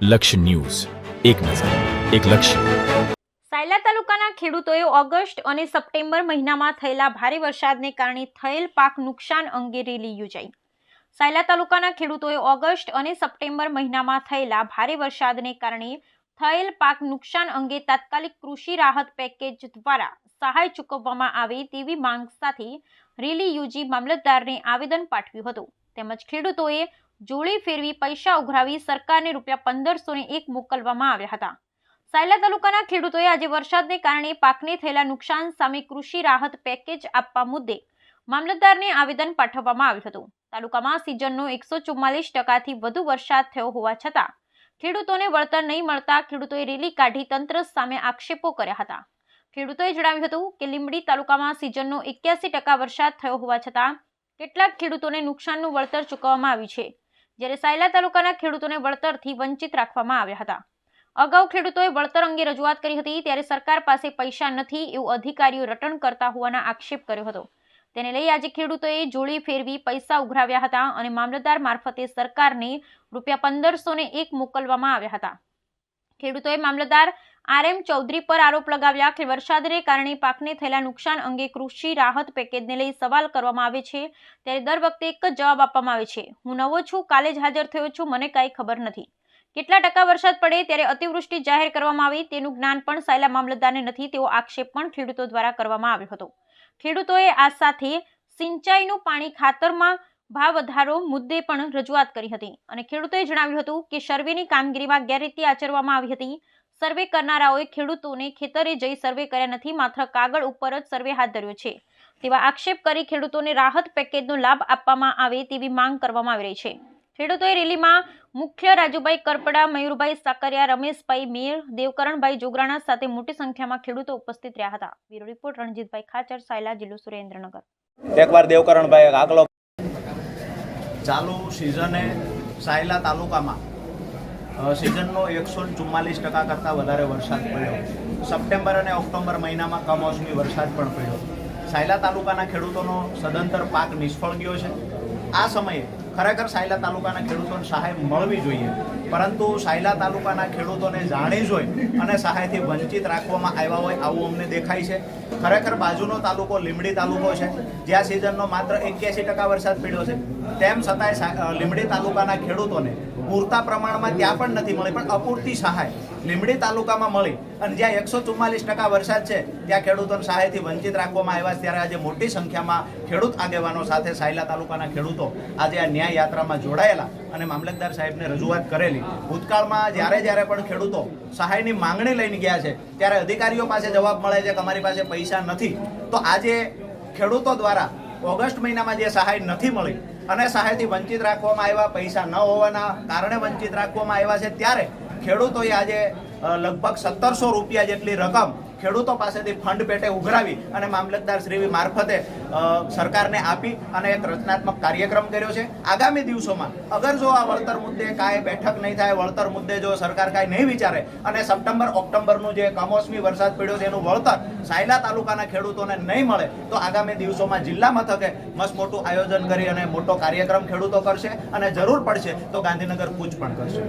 લક્ષ્ય ન્યૂઝ, એક નજર, એક લક્ષ્ય. સાયલા તાલુકાના ખેડૂતોએ ઓગસ્ટ અને સપ્ટેમ્બર મહિનામાં થયેલા ભારે વરસાદને કારણે થયેલ પાક નુકસાન અંગે રેલી યોજાઈ. સાયલા તાલુકાના ખેડૂતોએ ઓગસ્ટ અને સપ્ટેમ્બર મહિનામાં થયેલા ભારે વરસાદને કારણે થયેલ પાક નુકસાન અંગે તાત્કાલિક કૃષિ રાહત પેકેજ દ્વારા સહાય ચૂકવવામાં આવે તેવી માંગ સાથે રેલી યોજી મામલતદારને આવેદન પાઠવ્યું હતું. તેમજ ખેડૂતોએ જોડી ફેરવી પૈસા ઉઘરાવી સરકારને ₹1501 મોકલવામાં આવ્યા હતા. સાયલા તાલુકાના ખેડૂતોએ આજે વરસાદને કારણે પાકને થયેલા નુકસાન સામે કૃષિ રાહત પેકેજ આપવા મુદ્દે મામલતદારને આવેદન પાઠવવામાં આવ્યું હતું. તાલુકામાં સિઝનનો 144% વધુ વરસાદ થયો હોવા છતાં ખેડૂતોને વળતર નહીં મળતા ખેડૂતોએ રેલી કાઢી તંત્ર સામે આક્ષેપો કર્યા હતા. ખેડૂતોએ જણાવ્યું હતું કે લીંબડી તાલુકામાં સિઝનનો 81% વરસાદ થયો હોવા છતાં કેટલાક ખેડૂતોને નુકસાનનું વળતર ચૂકવવામાં આવ્યું છે, જ્યારે સાયલા તાલુકાના ખેડૂતોને વળતરથી વંચિત રાખવામાં આવ્યા હતા. અગાઉ ખેડૂતોએ વળતર અંગે રજૂઆત કરી હતી, ત્યારે સરકાર પાસે પૈસા નથી એવું અધિકારીઓ રટણ કરતા હોવાના આક્ષેપ કર્યો હતો. તેને લઈ આજે ખેડૂતોએ જોડી ફેરવી પૈસા ઉઘરાવ્યા હતા અને મામલતદાર મારફતે સરકારને ₹1501 મોકલવામાં આવ્યા હતા. ખેડૂતોએ મામલતદાર RM ચૌધરી પર આરોપ લગાવ્યા કે વરસાદને કારણે પાકને થયેલા નુકસાન અંગે કૃષિ રાહત પેકેજને લઈ સવાલ કરવામાં આવે છે, ત્યારે દર વખતે એક જ જવાબ આપવામાં આવે છે, હું નવો છું, કાલે જ હાજર થયો છું, મને કાંઈ ખબર નથી. કેટલા ટકા વરસાદ પડે ત્યારે અતિવૃષ્ટિ જાહેર કરવામાં આવે તેનું જ્ઞાન પણ સાયલા મામલતદારને નથી તેવો આક્ષેપ પણ ખેડૂતો દ્વારા કરવામાં આવ્યો હતો. ખેડૂતોએ આ સાથે સિંચાઈનું પાણી, ખાતરમાં ભાવ વધારો મુદ્દે પણ રજૂઆત કરી હતી અને ખેડૂતોએ જણાવ્યું હતું કે સર્વેની કામગીરીમાં ગેરરીતિ આચરવામાં આવી હતી. સર્વે કરનારાઓએ ખેડૂતોને ખેતરે જઈ સર્વે કર્યા નથી, માત્ર કાગળ ઉપર જ સર્વે હાથ ધર્યો છે તેવા આક્ષેપ કરી ખેડૂતોને રાહત પેકેજનો લાભ આપવામાં આવે તેવી માંગ કરવામાં આવી રહી છે. ખેડૂતોએ રેલીમાં મુખ્ય રાજુભાઈ કરપડા, મયુરભાઈ સાકરિયા, રમેશભાઈ મેર, દેવકરણભાઈ જોગરાણા સાથે મોટી સંખ્યામાં ખેડૂતો ઉપસ્થિત રહ્યા હતા. બ્યુરો રિપોર્ટ રણજીતભાઈ ખાચર, સાયલા, જિલ્લો સુરેન્દ્રનગર. એકવાર દેવકરણભાઈ આગલો ચાલુ સિઝને સાયલા તાલુકામાં સિઝનનો 144% કરતાં વધારે વરસાદ પડ્યો. સપ્ટેમ્બર અને ઓક્ટોબર મહિનામાં કમોસમી વરસાદ પણ પડ્યો. સાયલા તાલુકાના ખેડૂતોનો સદંતર પાક નિષ્ફળ ગયો છે. આ સમયે ખરેખર સાયલા તાલુકાના ખેડૂતોને સહાય મળવી જોઈએ, પરંતુ સાયલા તાલુકાના ખેડૂતોને જાણી જોઈ અને સહાયથી વંચિત રાખવામાં આવ્યા હોય આવું અમને દેખાય છે. ખરેખર બાજુનો તાલુકો લીંબડી તાલુકો છે, જ્યાં સિઝનનો માત્ર 81% વરસાદ પડ્યો છે. તેમ છતાંય લીંબડી તાલુકાના ખેડૂતોને પૂરતા પ્રમાણમાં ત્યાં પણ નથી મળી, પણ અપૂરતી સહાય લીંબડી તાલુકામાં મળી અને જ્યાં 144% વરસાદ છે ત્યાં ખેડૂતોને સહાયથી વંચિત રાખવામાં આવ્યા. ત્યારે આજે મોટી સંખ્યામાં ખેડૂત આગેવાનો સાથે સાયલા તાલુકાના ખેડૂતો આજે આ ન્યાય યાત્રામાં જોડાયેલા અને મામલતદાર સાહેબને રજૂઆત કરેલી. ભૂતકાળમાં જ્યારે પણ ખેડૂતો સહાયની માંગણી લઈને ગયા છે ત્યારે અધિકારીઓ પાસે જવાબ મળે છે કે અમારી પાસે પૈસા નથી. તો આજે ખેડૂતો દ્વારા ઓગસ્ટ મહિનામાં જે સહાય નથી મળી અને સહાયથી વંચિત રાખવામાં આવ્યા, પૈસા ન હોવાના કારણે વંચિત રાખવામાં આવ્યા છે, ત્યારે ખેડૂતોએ આજે લગભગ ₹1700 જેટલી રકમ ખેડૂતો પાસેથી ફંડ પેટે ઉઘરાવી અને મામલતદાર શ્રી મારફતે સરકારને આપી અને એક રચનાત્મક કાર્યક્રમ કર્યો છે. આગામી દિવસોમાં અગર જો આ વળતર મુદ્દે કાંઈ બેઠક નહીં થાય, વળતર મુદ્દે જો સરકાર કાંઈ નહીં વિચારે અને સપ્ટેમ્બર ઓક્ટોબરનું જે કમોસમી વરસાદ પડ્યો છે એનું વળતર સાયલા તાલુકાના ખેડૂતોને નહીં મળે તો આગામી દિવસોમાં જિલ્લા મથકે મસ્ત મોટું આયોજન કરી અને મોટો કાર્યક્રમ ખેડૂતો કરશે અને જરૂર પડશે તો ગાંધીનગર કૂચ પણ કરશે.